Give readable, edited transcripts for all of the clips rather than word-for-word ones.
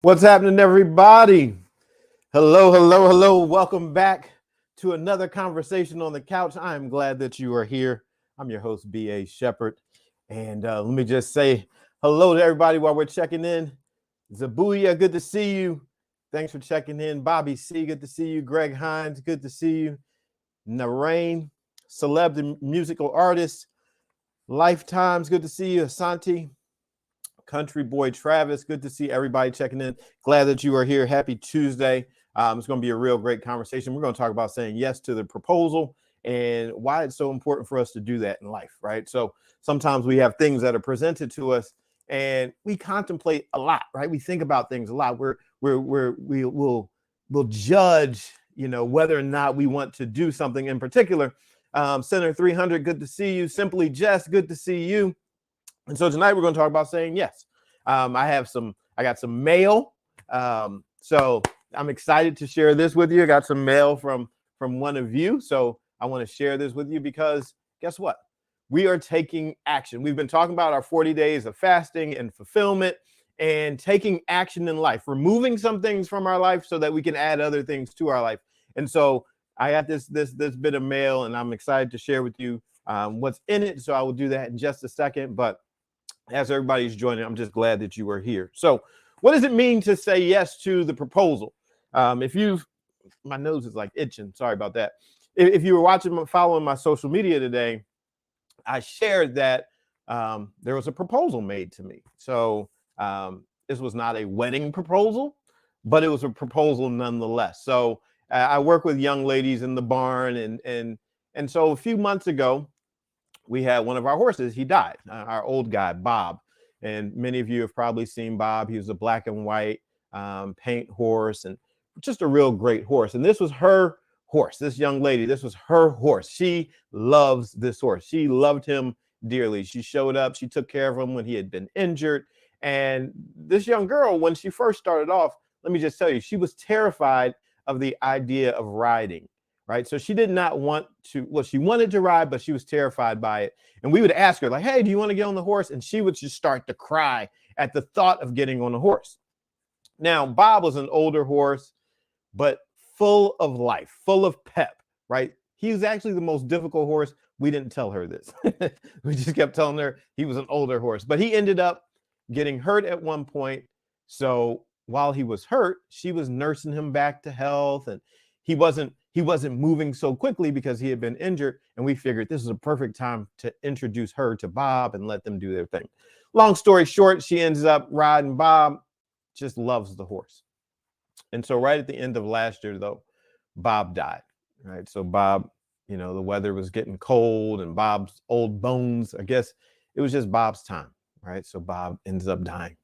What's happening, everybody? Hello, hello, hello. Welcome back to another conversation on the couch. I am glad that you are here. I'm your host, B.A. Shepherd. And let me just say hello to everybody while we're checking in. Zabuya, good to see you. Thanks for checking in. Bobby C, good to see you. Greg Hines, good to see you. Narain, celeb and musical artist. Lifetimes, good to see you. Asante, Country Boy Travis, good to see everybody checking in. Glad that you are here. Happy Tuesday. It's going to be a real great conversation. We're going to talk about saying yes to the proposal and why it's so important for us to do that in life, right? So sometimes we have things that are presented to us and we contemplate a lot, right? We think about things a lot. We'll judge, whether or not we want to do something in particular. Senator 300, good to see you. Simply Jess, good to see you. And so tonight we're going to talk about saying yes. I got some mail. So I'm excited to share this with you. I got some mail from one of you. So I want to share this with you because guess what? We are taking action. We've been talking about our 40 days of fasting and fulfillment and taking action in life, removing some things from our life so that we can add other things to our life. And so I got this bit of mail and I'm excited to share with you what's in it. So I will do that in just a second. But as everybody's joining, I'm just glad that you are here. So what does it mean to say yes to the proposal? My nose is like itching. Sorry about that. If you were following my social media today, I shared that there was a proposal made to me. So this was not a wedding proposal, but it was a proposal nonetheless. So I work with young ladies in the barn. And so a few months ago, we had one of our horses. He died, our old guy, Bob. And many of you have probably seen Bob. He was a black and white paint horse and just a real great horse. And this was her horse, this young lady. This was her horse. She loves this horse. She loved him dearly. She showed up. She took care of him when he had been injured. And this young girl, when she first started off, let me just tell you, she was terrified of the idea of riding. Right. So she did not want to. Well, she wanted to ride, but she was terrified by it. And we would ask her like, hey, do you want to get on the horse? And she would just start to cry at the thought of getting on the horse. Now, Bob was an older horse, but full of life, full of pep. Right. He was actually the most difficult horse. We didn't tell her this. We just kept telling her he was an older horse, but he ended up getting hurt at one point. So while he was hurt, she was nursing him back to health, and he wasn't moving so quickly because he had been injured. And we figured this is a perfect time to introduce her to Bob and let them do their thing. Long story short, she ends up riding Bob, just loves the horse. And so right at the end of last year, though, Bob died. Right. So Bob, the weather was getting cold and Bob's old bones, I guess it was just Bob's time. Right. So Bob ends up dying.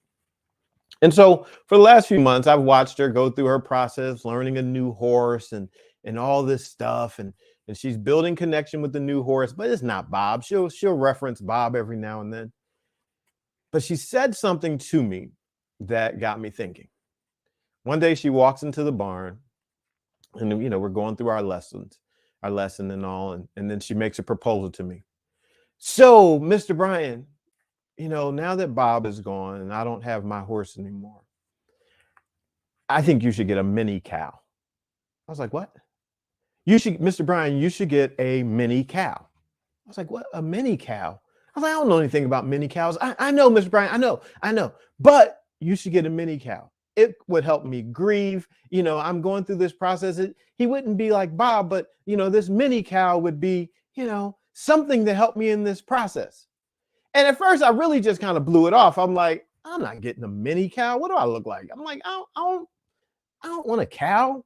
And so for the last few months, I've watched her go through her process, learning a new horse and all this stuff. And she's building connection with the new horse, but it's not Bob. She'll reference Bob every now and then. But she said something to me that got me thinking. One day she walks into the barn and, we're going through our lesson and all. And then she makes a proposal to me. So, Mr. Bryan, now that Bob is gone and I don't have my horse anymore, I think you should get a mini cow. I was like, what? Mr. Bryan, you should get a mini cow. I was like, what? A mini cow? I was like, I don't know anything about mini cows. I know, Mr. Bryan, I know. But you should get a mini cow. It would help me grieve. I'm going through this process. He wouldn't be like Bob, but, this mini cow would be, something to help me in this process. And at first, I really just kind of blew it off. I'm like, I'm not getting a mini cow. What do I look like? I'm like, I don't want a cow.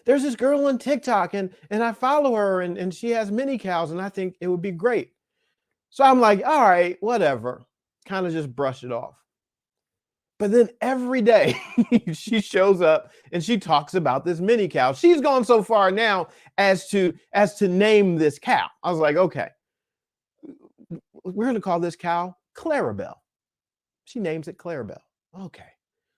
There's this girl on TikTok and I follow her and she has mini cows and I think it would be great. So I'm like, all right, whatever. Kind of just brush it off. But then every day she shows up and she talks about this mini cow. She's gone so far now as to name this cow. I was like, okay, we're going to call this cow Clarabelle. She names it Clarabelle. Okay.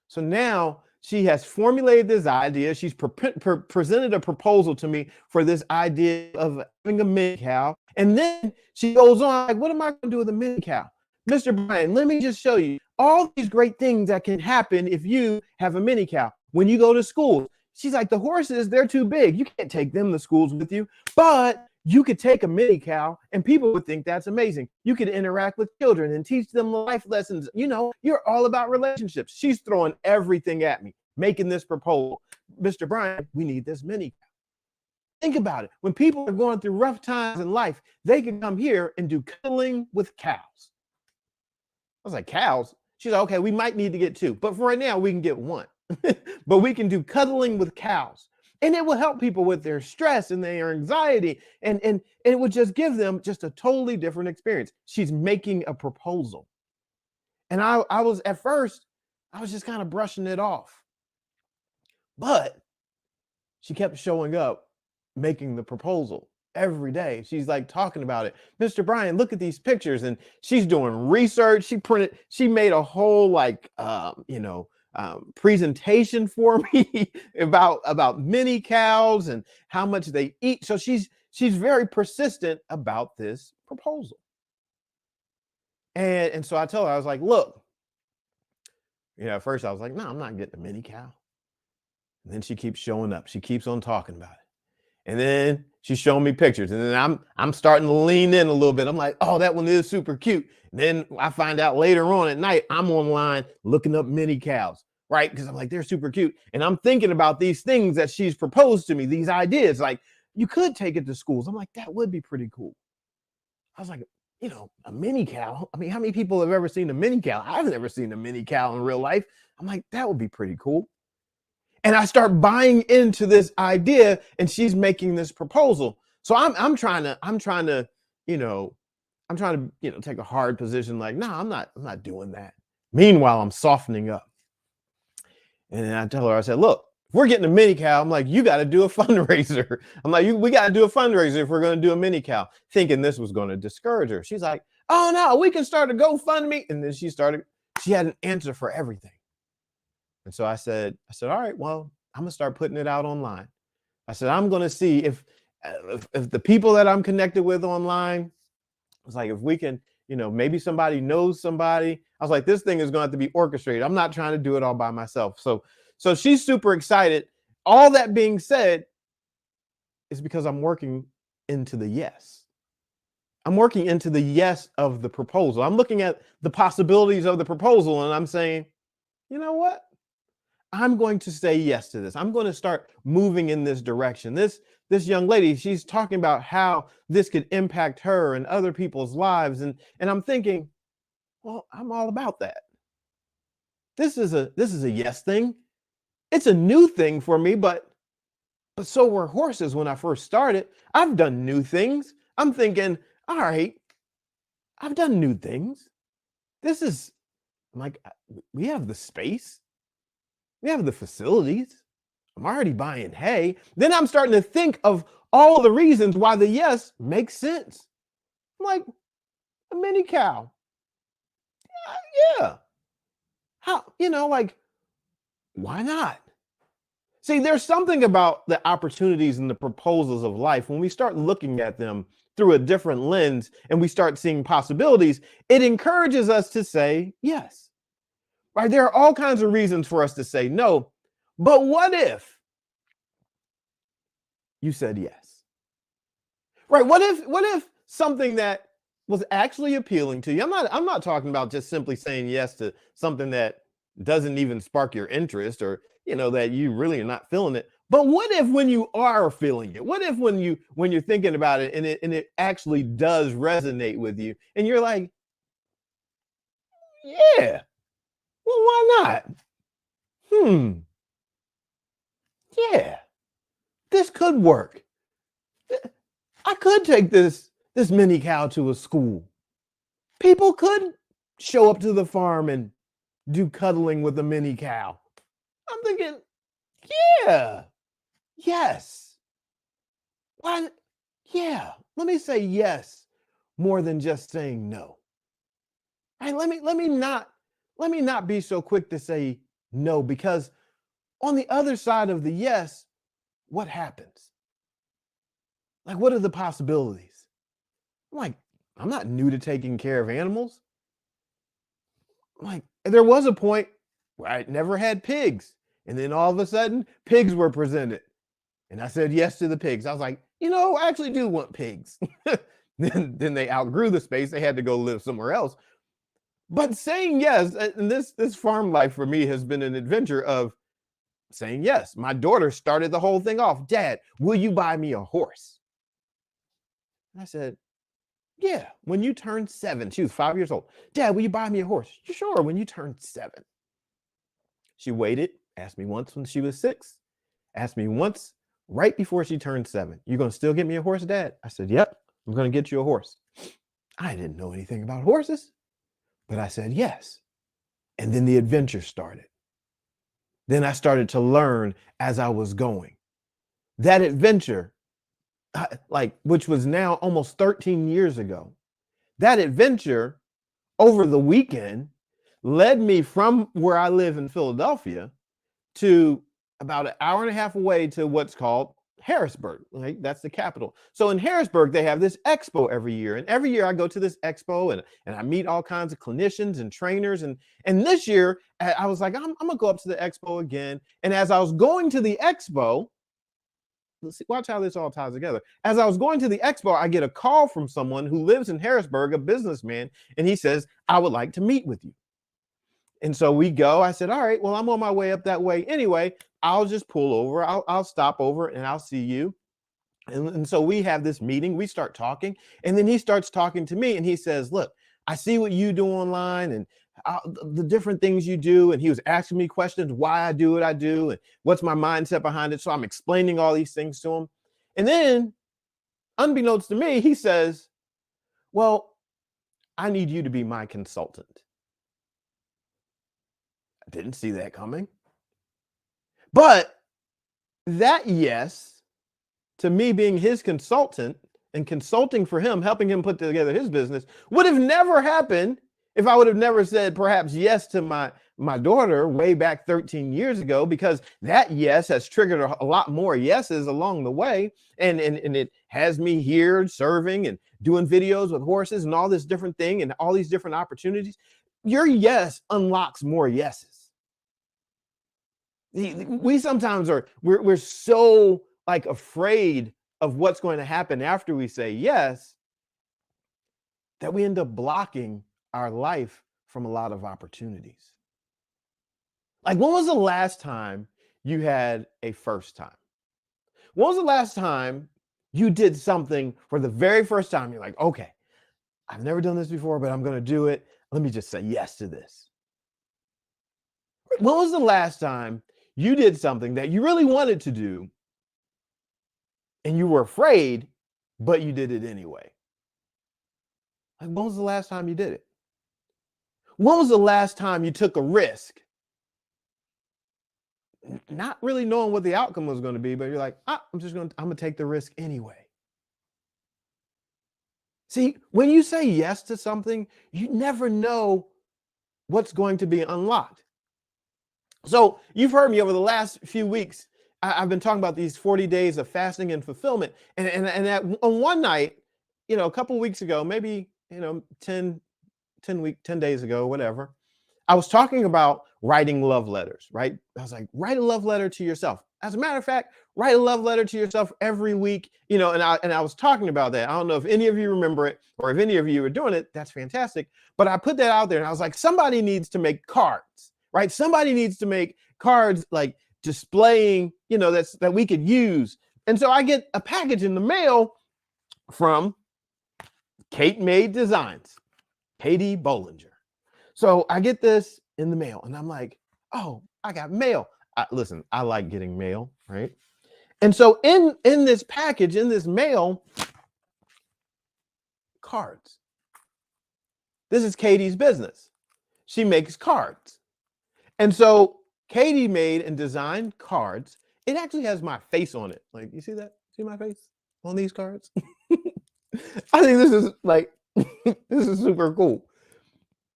So now she has formulated this idea. She's presented a proposal to me for this idea of having a mini cow. And then she goes on, like, what am I going to do with a mini cow? Mr. Bryan, let me just show you. all these great things that can happen if you have a mini cow. When you go to school, she's like, the horses, they're too big. You can't take them to schools with you, but you could take a mini cow and people would think that's amazing. You could interact with children and teach them life lessons. You know, you're all about relationships. She's throwing everything at me, making this proposal. Mr. Brian, we need this mini cow. Think about it. When people are going through rough times in life, they can come here and do cuddling with cows. I was like, cows? She's like, okay, we might need to get two, but for right now, we can get one. But we can do cuddling with cows. And it will help people with their stress and their anxiety. And it would just give them just a totally different experience. She's making a proposal. And I was at first, I was just kind of brushing it off. But she kept showing up, making the proposal every day. She's like talking about it. Mr. Brian, look at these pictures. And she's doing research. She made a whole presentation for me about mini cows and how much they eat. So she's very persistent about this proposal. And so I told her, I was like, look, at first I was like, no, I'm not getting a mini cow. And then she keeps showing up. She keeps on talking about it. And then she's showing me pictures. And then I'm starting to lean in a little bit. I'm like, oh, that one is super cute. And then I find out later on at night, I'm online looking up mini cows, right? Because I'm like, they're super cute. And I'm thinking about these things that she's proposed to me, these ideas. Like, you could take it to schools. I'm like, that would be pretty cool. I was like, a mini cow. I mean, how many people have ever seen a mini cow? I've never seen a mini cow in real life. I'm like, that would be pretty cool. And I start buying into this idea, and she's making this proposal. So I'm trying to take a hard position. Like, no, I'm not doing that. Meanwhile, I'm softening up. And then I tell her, I said, look, if we're getting a mini cow, I'm like, you got to do a fundraiser. I'm like, we got to do a fundraiser if we're going to do a mini cow, thinking this was going to discourage her. She's like, oh no, we can start a GoFundMe. And then she had an answer for everything. And so I said, all right, well, I'm gonna start putting it out online. I said, I'm gonna see if the people that I'm connected with online, I was like, if we can, maybe somebody knows somebody. I was like, this thing is going to have to be orchestrated. I'm not trying to do it all by myself. So she's super excited. All that being said, is because I'm working into the yes. I'm working into the yes of the proposal. I'm looking at the possibilities of the proposal, and I'm saying, you know what? I'm going to say yes to this. I'm going to start moving in this direction. This young lady, she's talking about how this could impact her and other people's lives. And I'm thinking, well, I'm all about that. This is a yes thing. It's a new thing for me, but so were horses when I first started. I've done new things. I'm thinking, all right, I've done new things. I'm like, we have the space. We have the facilities. I'm already buying hay. Then I'm starting to think of all the reasons why the yes makes sense. I'm like, a mini cow. Yeah. How, why not? See, there's something about the opportunities and the proposals of life when we start looking at them through a different lens and we start seeing possibilities, it encourages us to say yes. Right? There are all kinds of reasons for us to say no, but what if you said yes? Right? What if something that was actually appealing to you? I'm not talking about just simply saying yes to something that doesn't even spark your interest, or that you really are not feeling it. But what if when you are feeling it? What if when you're thinking about it and it actually does resonate with you and you're like, yeah. Well, why not? Yeah, this could work. I could take this mini cow to a school. People could show up to the farm and do cuddling with a mini cow. I'm thinking, yeah, yes. Why? Yeah, let me say yes more than just saying no. Right? Let me not be so quick to say no, because on the other side of the yes, what happens? Like, what are the possibilities? I'm like, I'm not new to taking care of animals. Like, there was a point where I never had pigs. And then all of a sudden, pigs were presented. And I said yes to the pigs. I was like, I actually do want pigs. then they outgrew the space. They had to go live somewhere else. But saying yes, and this farm life for me has been an adventure of saying yes. My daughter started the whole thing off. Dad, will you buy me a horse? I said, yeah, when you turn 7. She was 5 years old. Dad, will you buy me a horse? Sure, when you turn 7. She waited, asked me once when she was 6, asked me once right before she turned 7. You gonna still get me a horse, Dad? I said, yep, I'm gonna get you a horse. I didn't know anything about horses, but I said yes. And then the adventure started. Then I started to learn as I was going. That adventure, which was now almost 13 years ago, that adventure over the weekend led me from where I live in Philadelphia to about an hour and a half away to what's called Harrisburg. Right? That's the capital. So in Harrisburg, they have this expo every year. And every year I go to this expo and I meet all kinds of clinicians and trainers. And this year I was like, I'm gonna go up to the expo again. And as I was going to the expo, let's see, watch how this all ties together. As I was going to the expo, I get a call from someone who lives in Harrisburg, a businessman, and he says, I would like to meet with you. And so we go. I said, all right, well, I'm on my way up that way anyway. I'll just pull over. I'll stop over and I'll see you. And so we have this meeting. We start talking. And then he starts talking to me and he says, look, I see what you do online and the different things you do. And he was asking me questions, why I do what I do and what's my mindset behind it. So I'm explaining all these things to him. And then, unbeknownst to me, he says, well, I need you to be my consultant. I didn't see that coming. But that yes, to me being his consultant and consulting for him, helping him put together his business, would have never happened if I would have never said perhaps yes to my daughter way back 13 years ago, because that yes has triggered a lot more yeses along the way. And it has me here serving and doing videos with horses and all this different thing and all these different opportunities. Your yes unlocks more yeses. We sometimes we're so like afraid of what's going to happen after we say yes that we end up blocking our life from a lot of opportunities. Like, when was the last time you had a first time? When was the last time you did something for the very first time? You're like, okay, I've never done this before, but I'm going to do it. Let me just say yes to this. When was the last time you did something that you really wanted to do and you were afraid, but you did it anyway? Like, when was the last time you did it? When was the last time you took a risk? Not really knowing what the outcome was going to be, but you're like, I'm going to take the risk anyway. See, when you say yes to something, you never know what's going to be unlocked. So you've heard me over the last few weeks. I've been talking about these 40 days of fasting and fulfillment. And on one night, a couple of weeks ago, maybe, 10 days ago, whatever, I was talking about writing love letters, right? I was like, write a love letter to yourself. As a matter of fact, write a love letter to yourself every week, and I was talking about that. I don't know if any of you remember it or if any of you are doing it. That's fantastic. But I put that out there and I was like, somebody needs to make cards, right? Somebody needs to make cards like displaying, that we could use. And so I get a package in the mail from Kate Made Designs, Katie Bollinger. So I get this in the mail and I'm like, oh, I got mail. Listen, I like getting mail, right? And so in this package, in this mail, cards. This is Katie's business. She makes cards. And so Katie made and designed cards. It actually has my face on it. Like, you see that? See my face on these cards? I think this is like, this is super cool.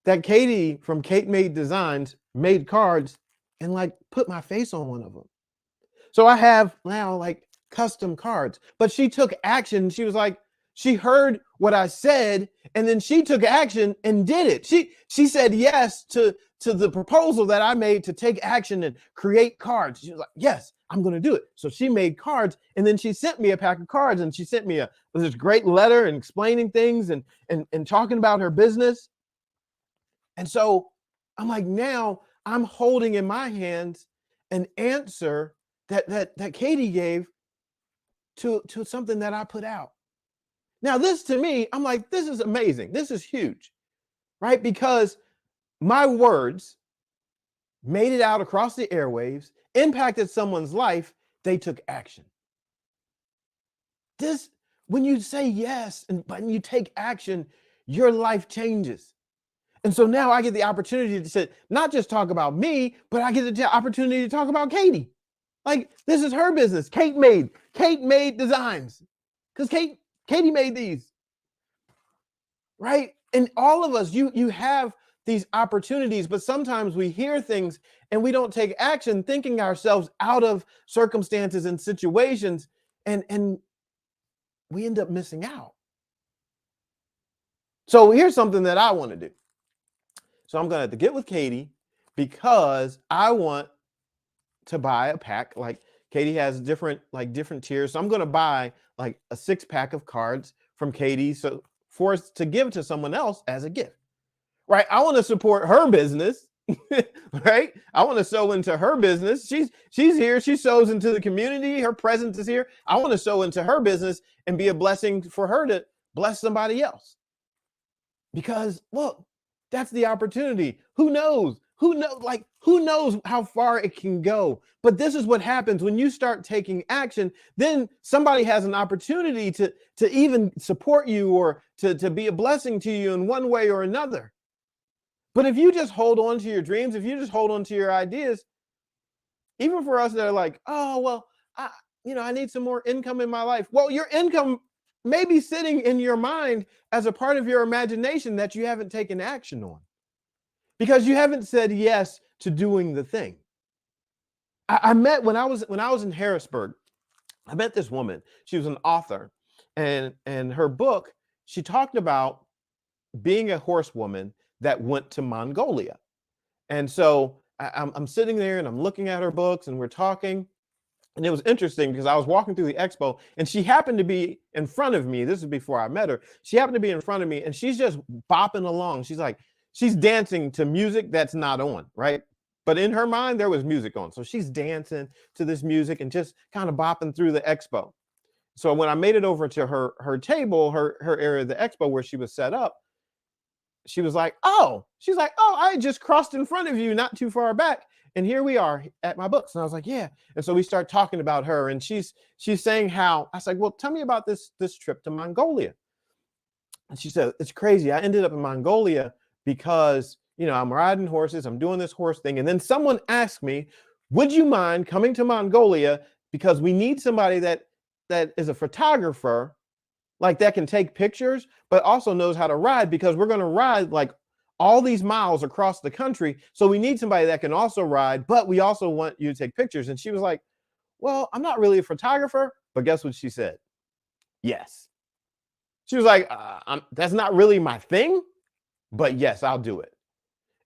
That Katie from Kate Made Designs made cards and like put my face on one of them. So I have now like custom cards, but she took action. She was like, She heard what I said, and then she took action and did it. She said yes to the proposal that I made to take action and create cards. She was like, yes, I'm going to do it. So she made cards, and then she sent me a pack of cards, and she sent me this great letter and explaining things and talking about her business. And so I'm like, now I'm holding in my hands an answer that Katie gave to something that I put out. Now, this to me, I'm like, this is amazing. This is huge, right? Because my words made it out across the airwaves, impacted someone's life, they took action. This, when you say yes and when you take action, your life changes. And so now I get the opportunity to say, not just talk about me, but I get the opportunity to talk about Katie. Like, this is her business. Kate made designs because Katie made these, right? And all of us, you have these opportunities, but sometimes we hear things and we don't take action, thinking ourselves out of circumstances and situations, and we end up missing out. So here's something that I want to do. So I'm going to have to get with Katie because I want to buy a pack. Like, Katie has different tiers. So I'm going to buy like a 6-pack of cards from Katie, so for us to give to someone else as a gift, right? I want to support her business, right? I want to sow into her business. She's here. She sows into the community. Her presence is here. I want to sow into her business and be a blessing for her to bless somebody else. Because look, that's the opportunity. Who knows? Who knows how far it can go? But this is what happens when you start taking action. Then somebody has an opportunity to even support you or to be a blessing to you in one way or another. But if you just hold on to your dreams, if you just hold on to your ideas, even for us that are like, oh, well, I need some more income in my life. Well, your income may be sitting in your mind as a part of your imagination that you haven't taken action on, because you haven't said yes to doing the thing. I met when I was in Harrisburg, I met this woman. She was an author, and her book, she talked about being a horsewoman that went to Mongolia. And so I'm sitting there and I'm looking at her books and we're talking. And it was interesting because I was walking through the expo and she happened to be in front of me. This is before I met her. She happened to be in front of me and she's just bopping along. She's dancing to music that's not on, right? But in her mind, there was music on. So she's dancing to this music and just kind of bopping through the expo. So when I made it over to her table, her area of the expo where she was set up, she was like, oh, I just crossed in front of you not too far back. And here we are at my books. And I was like, yeah. And so we start talking about her and she's saying how, I was like, well, tell me about this trip to Mongolia. And she said, it's crazy. I ended up in Mongolia because, I'm riding horses, I'm doing this horse thing. And then someone asked me, would you mind coming to Mongolia? Because we need somebody that is a photographer, like that can take pictures, but also knows how to ride, because we're going to ride like all these miles across the country. So we need somebody that can also ride, but we also want you to take pictures. And she was like, well, I'm not really a photographer, but guess what she said? Yes. She was like, that's not really my thing, but yes, I'll do it.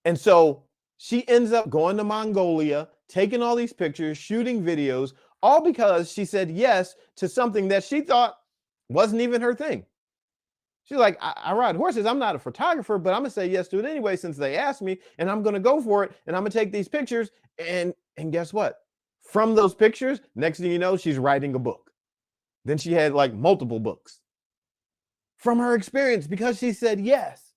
And so she ends up going to Mongolia, taking all these pictures, shooting videos, all because she said yes to something that she thought wasn't even her thing. She's like, I ride horses. I'm not a photographer, but I'm going to say yes to it anyway, since they asked me, and I'm going to go for it. And I'm going to take these pictures. And guess what? From those pictures, next thing you know, she's writing a book. Then she had like multiple books from her experience because she said yes.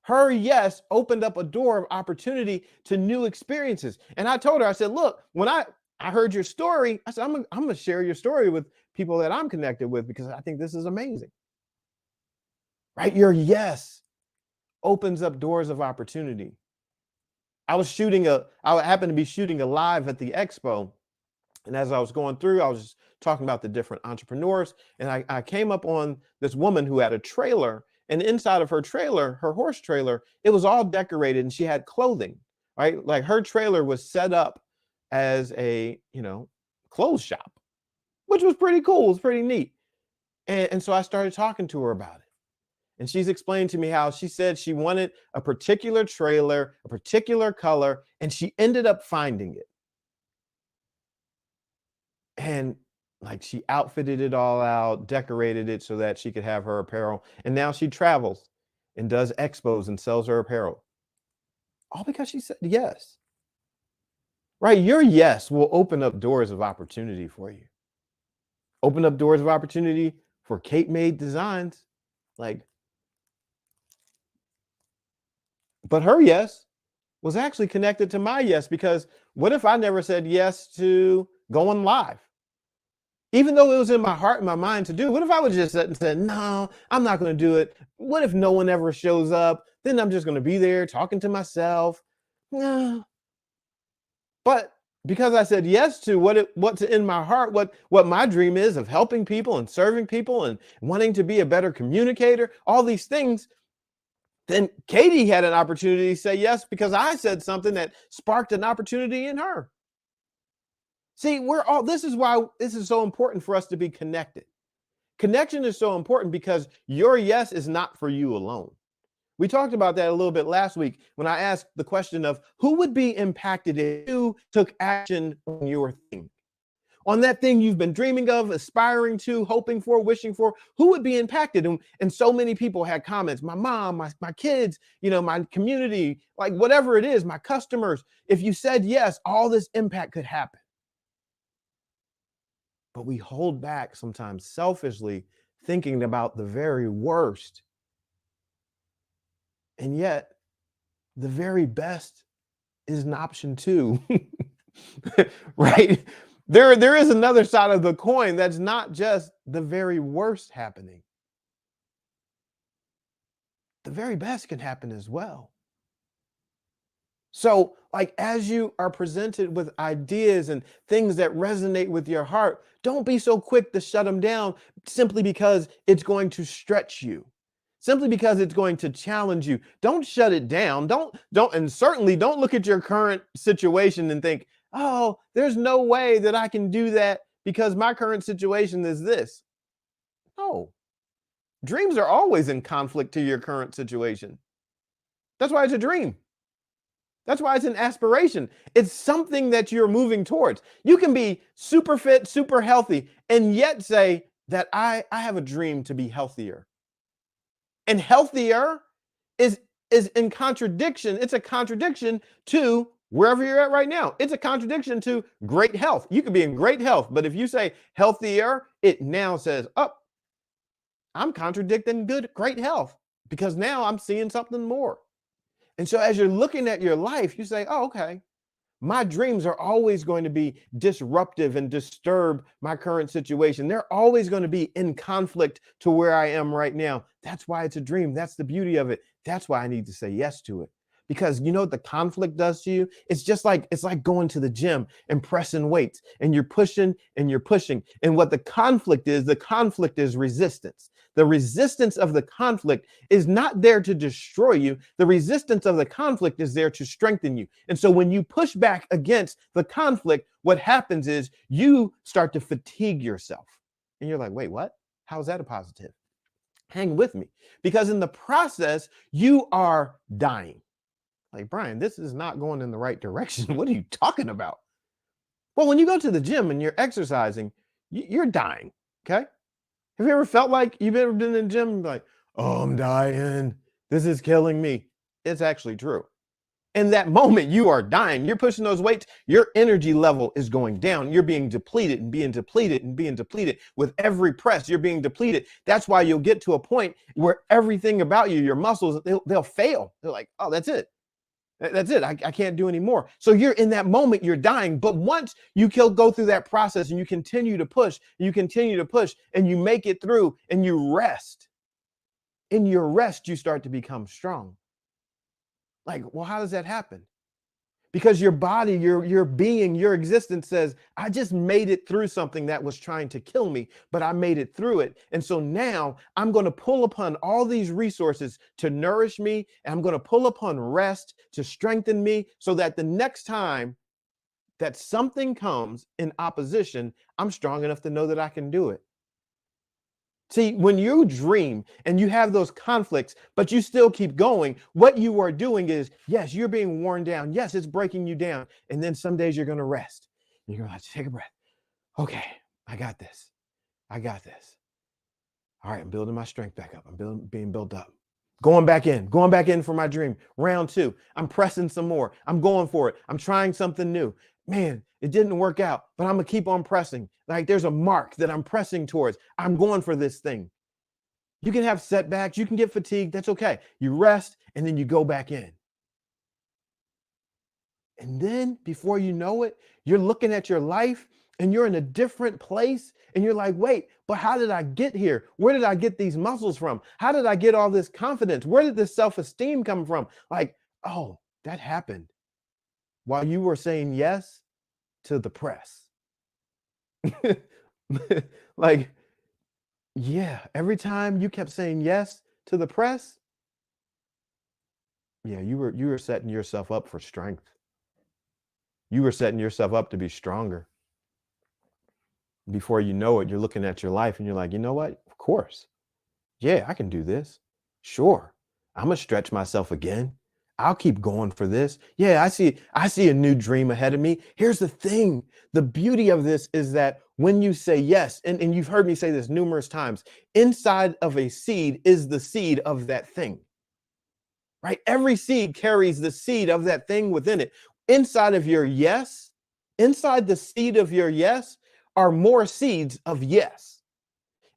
Her yes opened up a door of opportunity to new experiences. And I told her, I said, look, when I heard your story, I said, I'm going to share your story with people that I'm connected with, because I think this is amazing. Right? Your yes opens up doors of opportunity. I happened to be shooting a live at the expo. And as I was going through, I was just talking about the different entrepreneurs. And I came up on this woman who had a trailer. And inside of her trailer, her horse trailer, it was all decorated and she had clothing, right? Like her trailer was set up as a, clothes shop, which was pretty cool. It was pretty neat. And so I started talking to her about it. And she's explained to me how she said she wanted a particular trailer, a particular color, and she ended up finding it. And like she outfitted it all out, decorated it so that she could have her apparel. And now she travels and does expos and sells her apparel. All because she said yes. Right? Your yes will open up doors of opportunity for you. Open up doors of opportunity for Kate Made Designs. Like, but her yes was actually connected to my yes, because what if I never said yes to going live? Even though it was in my heart and my mind to do, what if I would just said, no, I'm not going to do it? What if no one ever shows up? Then I'm just going to be there talking to myself. No. But because I said yes to what's in my heart, what my dream is of helping people and serving people and wanting to be a better communicator, all these things, then Katie had an opportunity to say yes because I said something that sparked an opportunity in her. See, this is why this is so important for us to be connected. Connection is so important because your yes is not for you alone. We talked about that a little bit last week when I asked the question of who would be impacted if you took action on your thing, on that thing you've been dreaming of, aspiring to, hoping for, wishing for. Who would be impacted? And so many people had comments. My mom, my kids, my community, like whatever it is, my customers. If you said yes, all this impact could happen. But we hold back sometimes selfishly, thinking about the very worst. And yet, the very best is an option too. Right? There is another side of the coin that's not just the very worst happening. The very best can happen as well. So, like, as you are presented with ideas and things that resonate with your heart, don't be so quick to shut them down simply because it's going to stretch you, simply because it's going to challenge you. Don't shut it down. And certainly don't look at your current situation and think, oh, there's no way that I can do that because my current situation is this. No, dreams are always in conflict to your current situation. That's why it's a dream. That's why it's an aspiration. It's something that you're moving towards. You can be super fit, super healthy, and yet say that I have a dream to be healthier. And healthier is in contradiction. It's a contradiction to wherever you're at right now. It's a contradiction to great health. You could be in great health, but if you say healthier, it now says, oh, I'm contradicting great health because now I'm seeing something more. And so as you're looking at your life, you say, oh, okay, my dreams are always going to be disruptive and disturb my current situation. They're always going to be in conflict to where I am right now. That's why it's a dream. That's the beauty of it. That's why I need to say yes to it. Because you know what the conflict does to you? It's like going to the gym and pressing weights and you're pushing and you're pushing. And what the conflict is resistance. The resistance of the conflict is not there to destroy you. The resistance of the conflict is there to strengthen you. And so when you push back against the conflict, what happens is you start to fatigue yourself. And you're like, wait, what? How is that a positive? Hang with me. Because in the process, you are dying. Like, Brian, this is not going in the right direction. What are you talking about? Well, when you go to the gym and you're exercising, you're dying. Okay. Have you ever felt like you've ever been in the gym and like, oh, I'm dying. This is killing me. It's actually true. In that moment, you are dying. You're pushing those weights. Your energy level is going down. You're being depleted and being depleted and being depleted. With every press, you're being depleted. That's why you'll get to a point where everything about you, your muscles, they'll fail. They're like, oh, that's it. That's it. I can't do any more. So you're in that moment, you're dying. But once you go through that process and you continue to push, and you make it through and you rest, in your rest, you start to become strong. Like, well, how does that happen? Because your body, your being, your existence says, I just made it through something that was trying to kill me, but I made it through it. And so now I'm going to pull upon all these resources to nourish me. And I'm going to pull upon rest to strengthen me so that the next time that something comes in opposition, I'm strong enough to know that I can do it. See, when you dream and you have those conflicts, but you still keep going, what you are doing is, yes, you're being worn down. Yes, it's breaking you down. And then some days you're going to rest. You're going to have to take a breath. Okay, I got this. I got this. All right, I'm building my strength back up. Being built up. Going back in for my dream. Round 2. I'm pressing some more. I'm going for it. I'm trying something new. Man, it didn't work out, but I'm going to keep on pressing. Like there's a mark that I'm pressing towards. I'm going for this thing. You can have setbacks. You can get fatigued. That's okay. You rest and then you go back in. And then before you know it, you're looking at your life and you're in a different place. And you're like, wait, but how did I get here? Where did I get these muscles from? How did I get all this confidence? Where did this self-esteem come from? Like, oh, that happened while you were saying yes to the press. Like, yeah, every time you kept saying yes to the press, yeah, you were setting yourself up for strength. You were setting yourself up to be stronger. Before you know it, you're looking at your life and you're like, you know what? Of course. Yeah, I can do this. Sure. I'm gonna stretch myself again. I'll keep going for this. Yeah, I see a new dream ahead of me. Here's the thing. The beauty of this is that when you say yes, and you've heard me say this numerous times, inside of a seed is the seed of that thing. Right? Every seed carries the seed of that thing within it. Inside of your yes, inside the seed of your yes are more seeds of yes.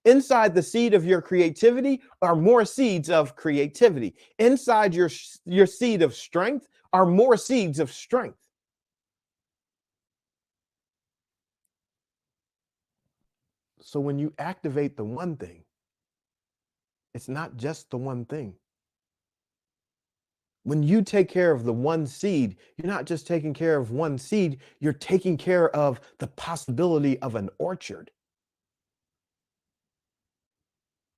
Inside the seed of your creativity are more seeds of creativity. Inside your seed of strength are more seeds of strength. So when you activate the one thing, it's not just the one thing. When you take care of the one seed, you're not just taking care of one seed, you're taking care of the possibility of an orchard.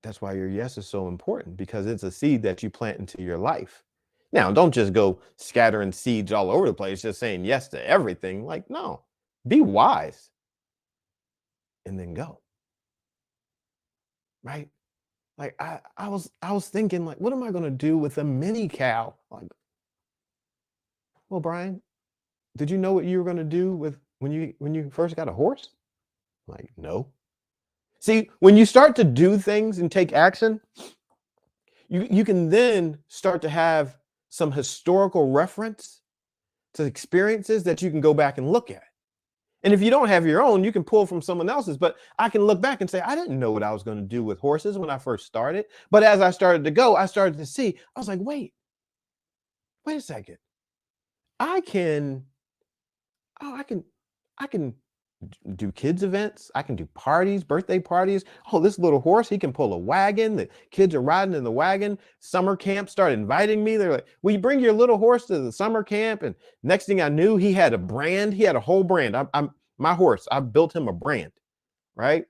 That's why your yes is so important, because it's a seed that you plant into your life. Now, don't just go scattering seeds all over the place, just saying yes to everything. Like, no, be wise and then go. Right? Like I was thinking, like, what am I gonna do with a mini cow? Like, well, Brian, did you know what you were gonna do with when you first got a horse? Like, no. See, when you start to do things and take action, you can then start to have some historical reference to experiences that you can go back and look at. And if you don't have your own, you can pull from someone else's. But I can look back and say, I didn't know what I was going to do with horses when I first started. But as I started to go, I started to see, I was like, wait a second. I can, oh, I can do kids events. I can do parties, birthday parties. Oh, this little horse, he can pull a wagon. The kids are riding in the wagon. Summer camp started inviting me. They're like, will you bring your little horse to the summer camp? And next thing I knew, he had a brand. He had a whole brand. I'm my horse. I built him a brand, right?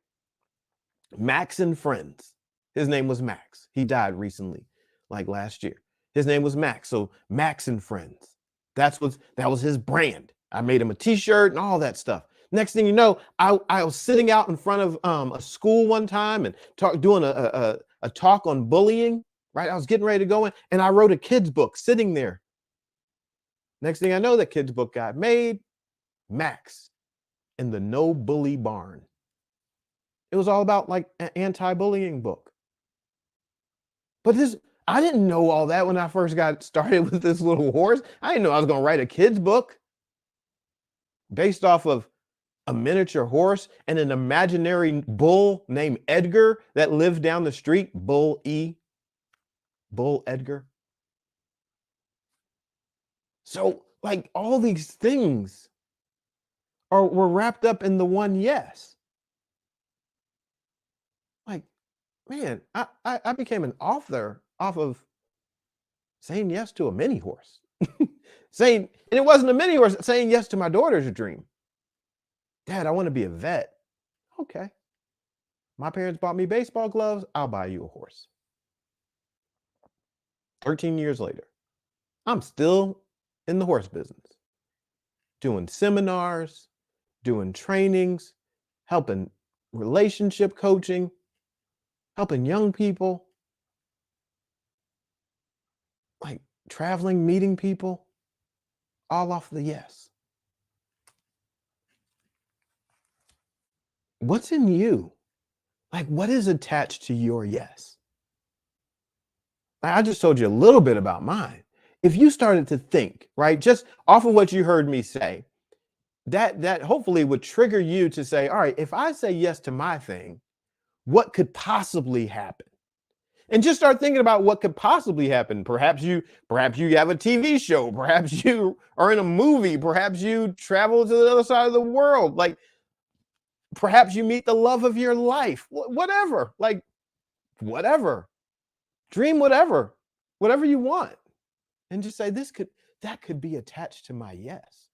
Max and Friends. His name was Max. He died recently, like last year. His name was Max. So Max and Friends. That was his brand. I made him a t-shirt and all that stuff. Next thing you know, I was sitting out in front of a school one time and doing a talk on bullying, right? I was getting ready to go in and I wrote a kid's book sitting there. Next thing I know, that kid's book got made. Max in the No Bully Barn. It was all about like an anti-bullying book. But I didn't know all that when I first got started with this little horse. I didn't know I was going to write a kid's book based off of a miniature horse and an imaginary bull named Edgar that lived down the street, Bull Edgar. So like all these things were wrapped up in the one yes. Like, man, I became an author off of saying yes to a mini horse. And it wasn't a mini horse, saying yes to my daughter's dream. Dad, I want to be a vet. Okay. My parents bought me baseball gloves. I'll buy you a horse. 13 years later, I'm still in the horse business, doing seminars, doing trainings, helping relationship coaching. helping young people, like traveling, meeting people, all off the yes. What's in you? Like, what is attached to your yes? I just told you a little bit about mine. If you started to think, right, just off of what you heard me say, that hopefully would trigger you to say, all right, if I say yes to my thing, what could possibly happen? And just start thinking about what could possibly happen. Perhaps you have a TV show, perhaps you are in a movie, perhaps you travel to the other side of the world, like perhaps you meet the love of your life, whatever, like whatever. Dream whatever you want. And just say that could be attached to my yes.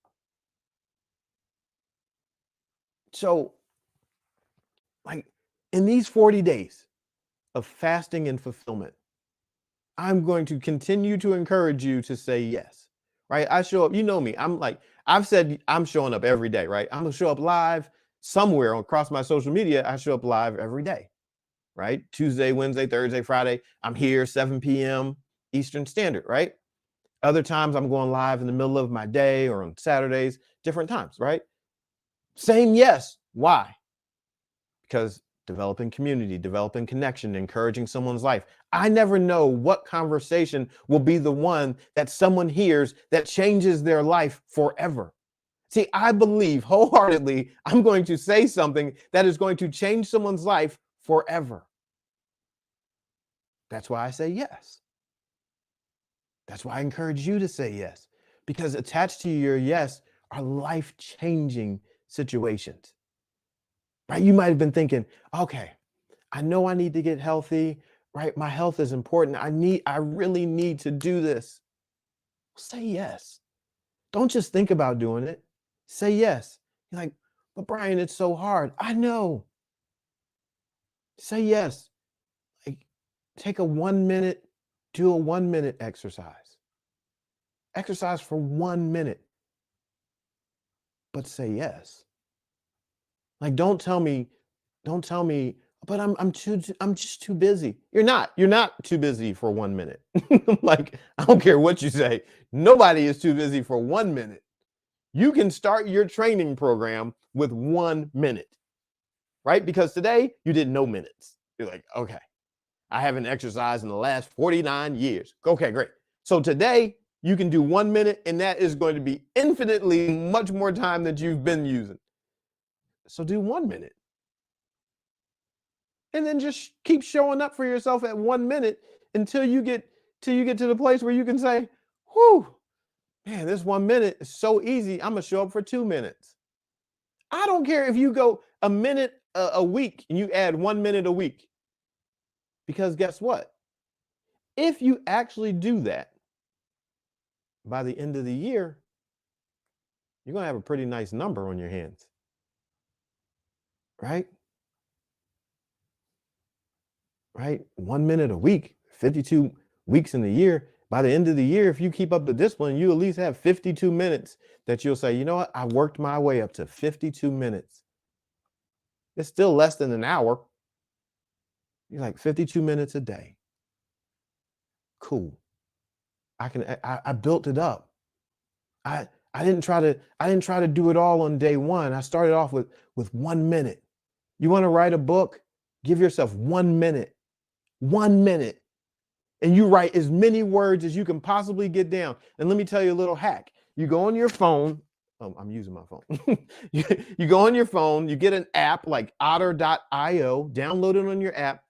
So, like in these 40 days of fasting and fulfillment, I'm going to continue to encourage you to say yes. Right? I show up, you know me. I've said I'm showing up every day, right? I'm gonna show up live somewhere across my social media. I show up live every day, right? Tuesday, Wednesday, Thursday, Friday. I'm here 7 p.m. Eastern Standard, right? Other times I'm going live in the middle of my day or on Saturdays, different times, right? Saying yes. Why? Because developing community, developing connection, encouraging someone's life. I never know what conversation will be the one that someone hears that changes their life forever. See, I believe wholeheartedly I'm going to say something that is going to change someone's life forever. That's why I say yes. That's why I encourage you to say yes, because attached to your yes are life-changing situations. Right? You might have been thinking, okay, I know I need to get healthy, right? My health is important. I really need to do this. Say yes. Don't just think about doing it. Say yes. You're like, but Brian, it's so hard. I know. Say yes. Like, take a 1 minute, do a 1 minute exercise. Exercise for 1 minute, but say yes. Like, don't tell me, but I'm just too busy. You're not too busy for 1 minute. Like, I don't care what you say. Nobody is too busy for 1 minute. You can start your training program with 1 minute, right? Because today you did no minutes. You're like, okay, I haven't exercised in the last 49 years. Okay, great. So today you can do 1 minute, and that is going to be infinitely much more time than you've been using. So do 1 minute. And then just keep showing up for yourself at 1 minute until you get to the place where you can say, whew, man, this 1 minute is so easy. I'm gonna show up for 2 minutes. I don't care if you go a minute a week and you add 1 minute a week. Because guess what? If you actually do that, by the end of the year, you're gonna have a pretty nice number on your hands. Right? Right? 1 minute a week, 52 weeks in the year. By the end of the year, if you keep up the discipline, you at least have 52 minutes that you'll say, you know what? I worked my way up to 52 minutes. It's still less than an hour. You're like 52 minutes a day. Cool. I built it up. I didn't try to do it all on day one. I started off with 1 minute. You want to write a book? Give yourself 1 minute. 1 minute. And you write as many words as you can possibly get down. And let me tell you a little hack. You go on your phone. Oh, I'm using my phone. you go on your phone, you get an app like otter.io, download it on your app,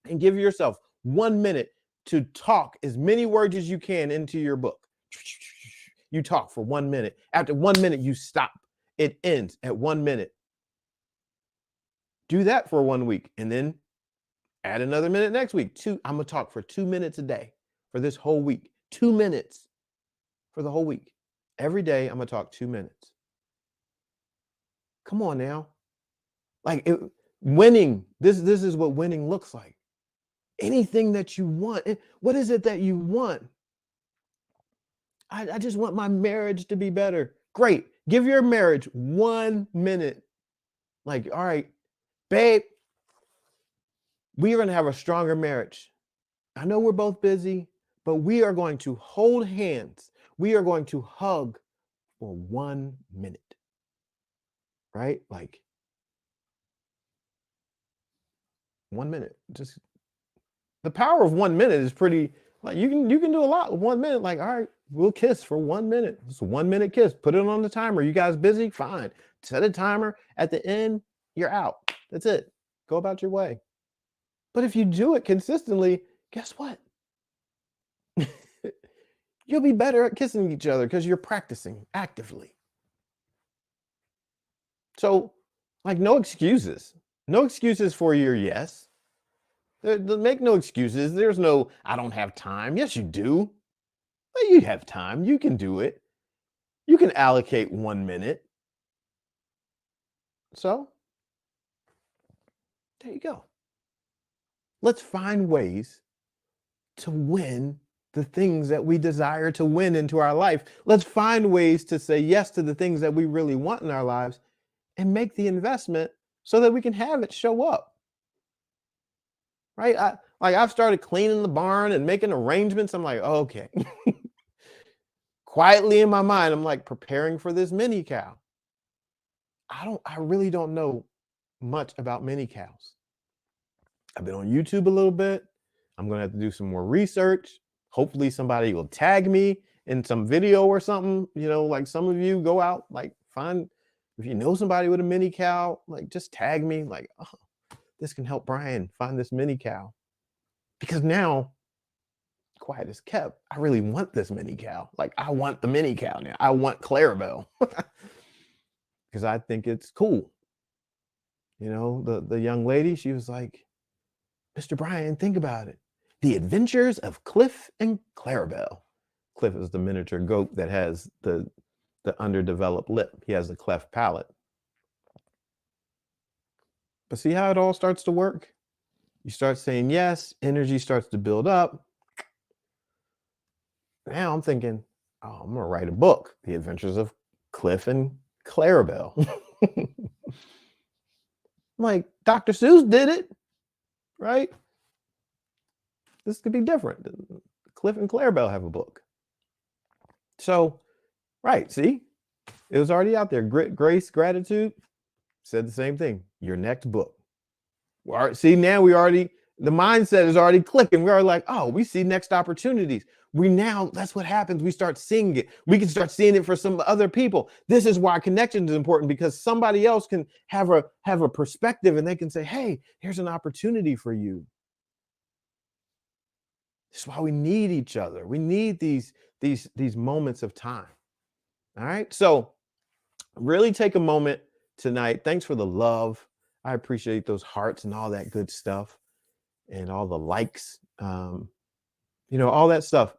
and give yourself 1 minute to talk as many words as you can into your book. You talk for 1 minute. After 1 minute, you stop. It ends at 1 minute. Do that for 1 week and then add another minute next week. I'm going to talk for 2 minutes a day for this whole week. 2 minutes for the whole week. Every day, I'm going to talk 2 minutes. Come on now. Like winning, this is what winning looks like. Anything that you want. What is it that you want? I just want my marriage to be better. Great. Give your marriage 1 minute. Like, all right, babe, We are going to have a stronger marriage. I know we're both busy, but we are going to hold hands. We are going to hug for 1 minute, right? Like 1 minute. Just the power of 1 minute is pretty, like you can do a lot with 1 minute. Like, all right, we'll kiss for 1 minute. It's a 1 minute kiss. Put it on the timer. You guys busy? Fine. Set a timer. At the end, you're out. That's it. Go about your way. But if you do it consistently, guess what? You'll be better at kissing each other because you're practicing actively. So, like, no excuses. No excuses for your yes. Make no excuses. There's no, I don't have time. Yes, you do. Well, you have time. You can do it. You can allocate 1 minute. So, there you go. Let's find ways to win the things that we desire to win into our life. Let's find ways to say yes to the things that we really want in our lives and make the investment so that we can have it show up. Right? I've started cleaning the barn and making arrangements. I'm like, oh, okay. Quietly in my mind, I'm like preparing for this mini cow. I really don't know much about mini cows. I've been on YouTube a little bit. I'm going to have to do some more research. Hopefully somebody will tag me in some video or something. You know, like some of you go out, like find, if you know somebody with a mini cow, like just tag me, like, oh, this can help Brian find this mini cow. Because now, quiet as kept, I really want this mini cow. Like, I want the mini cow now. I want Clarabelle. Because I think it's cool. You know, the young lady, she was like, Mr. Brian, think about it. The Adventures of Cliff and Clarabelle. Cliff is the miniature goat that has the underdeveloped lip. He has the cleft palate. But see how it all starts to work? You start saying yes, energy starts to build up. Now I'm thinking, oh, I'm going to write a book, The Adventures of Cliff and Clarabelle. Like, Dr. Seuss did it, right? This could be different. Cliff and Clarabelle have a book. So, right, see? It was already out there. Grit, grace, gratitude said the same thing. Your next book. Well, see, now the mindset is already clicking. We're like, oh, we see next opportunities. That's what happens. We start seeing it. We can start seeing it for some other people. This is why connection is important, because somebody else can have a perspective and they can say, hey, here's an opportunity for you. This is why we need each other. We need these moments of time. All right. So really take a moment tonight. Thanks for the love. I appreciate those hearts and all that good stuff and all the likes. All that stuff.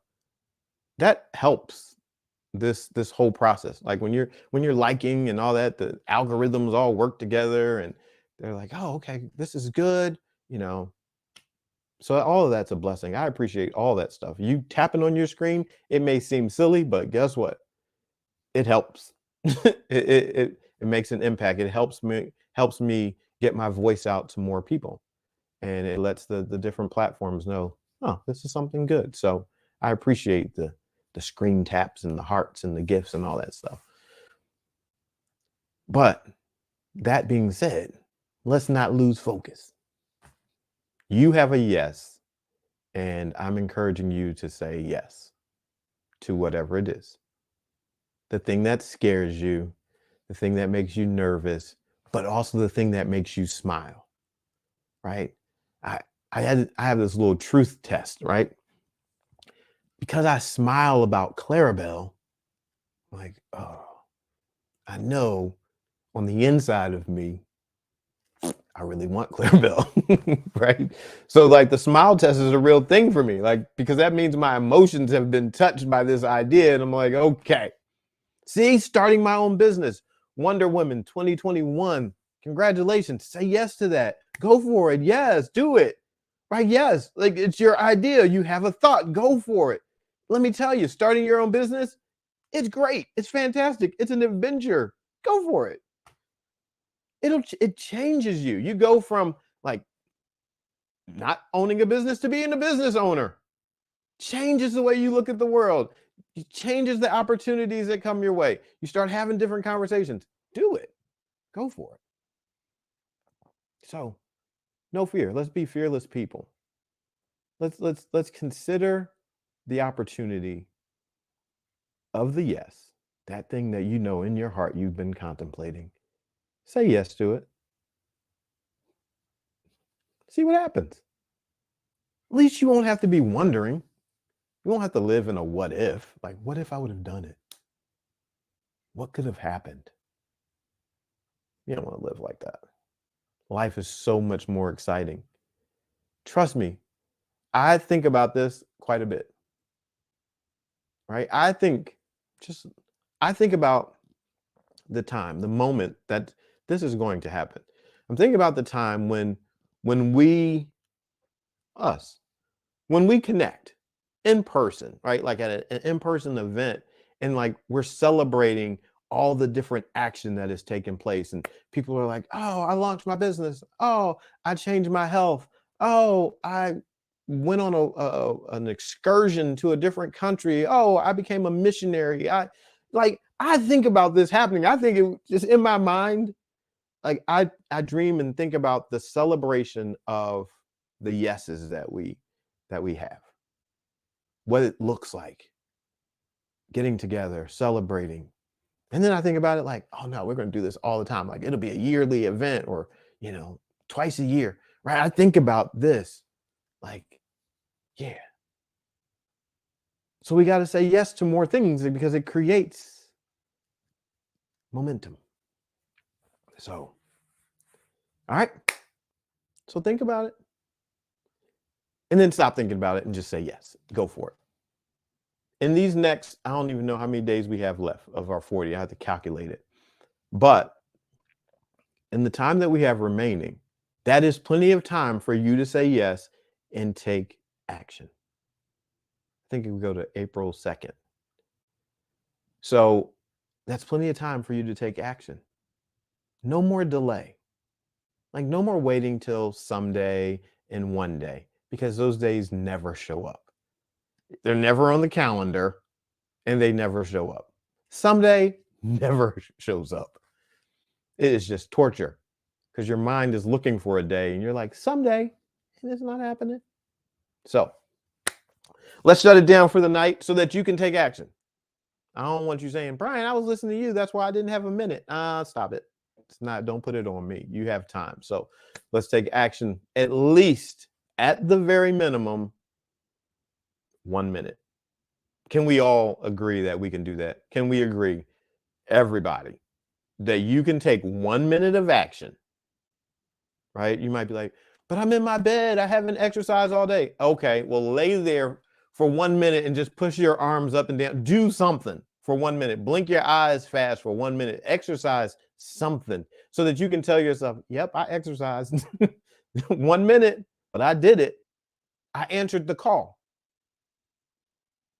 That helps this whole process. Like when you're liking and all that, the algorithms all work together and they're like, oh, okay, this is good. So all of that's a blessing. I appreciate all that stuff. You tapping on your screen, it may seem silly, but guess what? It helps. it makes an impact. It helps me get my voice out to more people. And it lets the different platforms know, oh, this is something good. So I appreciate the screen taps and the hearts and the gifts and all that stuff. But that being said, let's not lose focus. You have a yes, and I'm encouraging you to say yes to whatever it is. The thing that scares you, the thing that makes you nervous, but also the thing that makes you smile, right? I have this little truth test, right? Because I smile about Clarabelle, like, oh, I know on the inside of me, I really want Clarabelle, right? So like the smile test is a real thing for me, like, because that means my emotions have been touched by this idea. And I'm like, okay, see, starting my own business, Wonder Woman 2021. Congratulations. Say yes to that. Go for it. Yes, do it. Right? Yes. Like, it's your idea. You have a thought. Go for it. Let me tell you, starting your own business, it's great. It's fantastic. It's an adventure. Go for it. It changes you. You go from like not owning a business to being a business owner. Changes the way you look at the world. It changes the opportunities that come your way. You start having different conversations. Do it. Go for it. So, no fear. Let's be fearless people. Let's consider the opportunity of the yes, that thing that you know in your heart you've been contemplating. Say yes to it. See what happens. At least you won't have to be wondering. You won't have to live in a what if. Like, what if I would have done it? What could have happened? You don't want to live like that. Life is so much more exciting. Trust me, I think about this quite a bit, right? I think about the time, the moment that this is going to happen. I'm thinking about the time when we, us, when we connect in person, right? Like at an in-person event, and like we're celebrating all the different action that is taking place. And people are like, oh, I launched my business. Oh, I changed my health. Oh, I went on an excursion to a different country. Oh, I became a missionary. I think about this happening. I think it just in my mind, like I dream and think about the celebration of the yeses that we have, what it looks like, getting together, celebrating. And then I think about it like, oh no, we're going to do this all the time. Like it'll be a yearly event or, twice a year, right? I think about this like, yeah. So we got to say yes to more things because it creates momentum. So, all right. So think about it and then stop thinking about it and just say yes, go for it. In these next, I don't even know how many days we have left of our 40. I have to calculate it. But in the time that we have remaining, that is plenty of time for you to say yes and take action. I think we go to April 2nd. So that's plenty of time for you to take action. No more delay. Like no more waiting till someday and one day, because those days never show up. They're never on the calendar and they never show up. Someday never shows up. It is just torture because your mind is looking for a day and you're like, someday, and it's not happening. So let's shut it down for the night so that you can take action. I don't want you saying, Brian, I was listening to you. That's why I didn't have a minute. Stop it. It's not, don't put it on me. You have time. So let's take action, at least at the very minimum, 1 minute. Can we all agree that we can do that? Can we agree, everybody, that you can take 1 minute of action, right? You might be like, but I'm in my bed. I haven't exercised all day. Okay, well, lay there for 1 minute and just push your arms up and down. Do something for 1 minute. Blink your eyes fast for 1 minute. Exercise something so that you can tell yourself, yep, I exercised 1 minute, but I did it. I answered the call.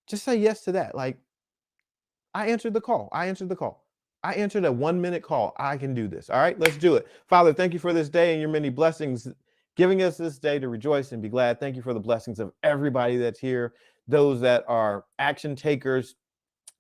Just say yes to that. Like, I answered the call. I answered the call. I answered a 1 minute call. I can do this. All right, let's do it. Father, thank you for this day and your many blessings, giving us this day to rejoice and be glad. Thank you for the blessings of everybody that's here, those that are action takers,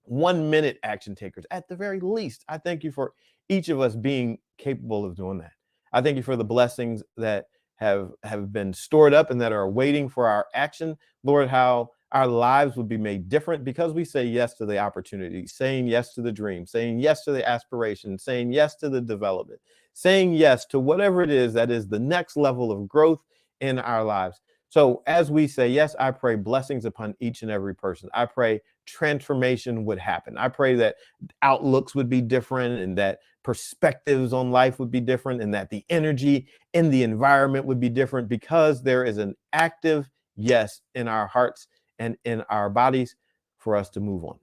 1 minute action takers. At the very least, I thank you for each of us being capable of doing that. I thank you for the blessings that have been stored up and that are waiting for our action. Lord, how our lives would be made different because we say yes to the opportunity, saying yes to the dream, saying yes to the aspiration, saying yes to the development, saying yes to whatever it is that is the next level of growth in our lives. So as we say yes, I pray blessings upon each and every person. I pray transformation would happen. I pray that outlooks would be different and that perspectives on life would be different and that the energy in the environment would be different because there is an active yes in our hearts and in our bodies for us to move on.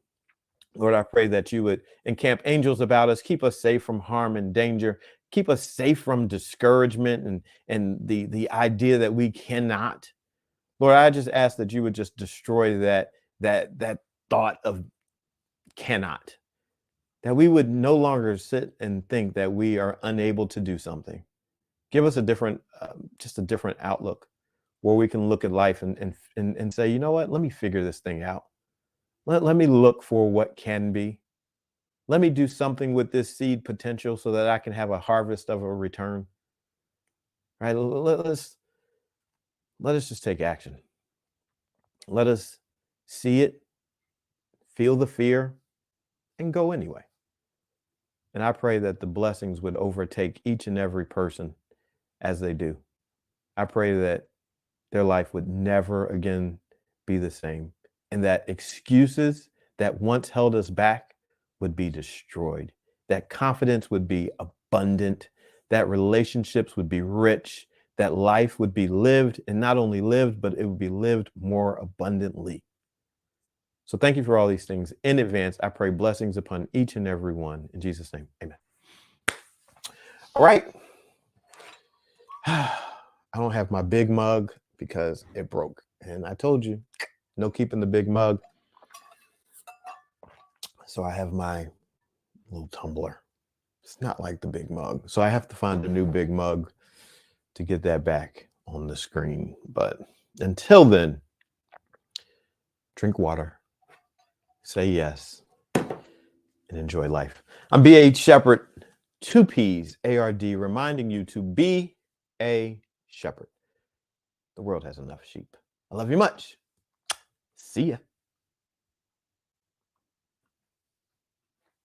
Lord, I pray that you would encamp angels about us, keep us safe from harm and danger, keep us safe from discouragement and the idea that we cannot. Lord, I just ask that you would just destroy that thought of cannot, that we would no longer sit and think that we are unable to do something. Give us a different, just a different outlook. where we can look at life and say, you know what, let me figure this thing out. Let me look for what can be. Let me do something with this seed potential so that I can have a harvest of a return. Right? Let us just take action. Let us see it, feel the fear, and go anyway. And I pray that the blessings would overtake each and every person as they do. I pray that their life would never again be the same, and that excuses that once held us back would be destroyed, that confidence would be abundant, that relationships would be rich, that life would be lived, and not only lived, but it would be lived more abundantly. So thank you for all these things in advance. I pray blessings upon each and every one. In Jesus' name, amen. All right. I don't have my big mug because it broke. And I told you, no keeping the big mug. So I have my little tumbler. It's not like the big mug. So I have to find a new big mug to get that back on the screen. But until then, drink water, say yes, and enjoy life. I'm B.A. Shepherd, 2 P's, A-R-D, reminding you to be a shepherd. The world has enough sheep. I love you much. See ya.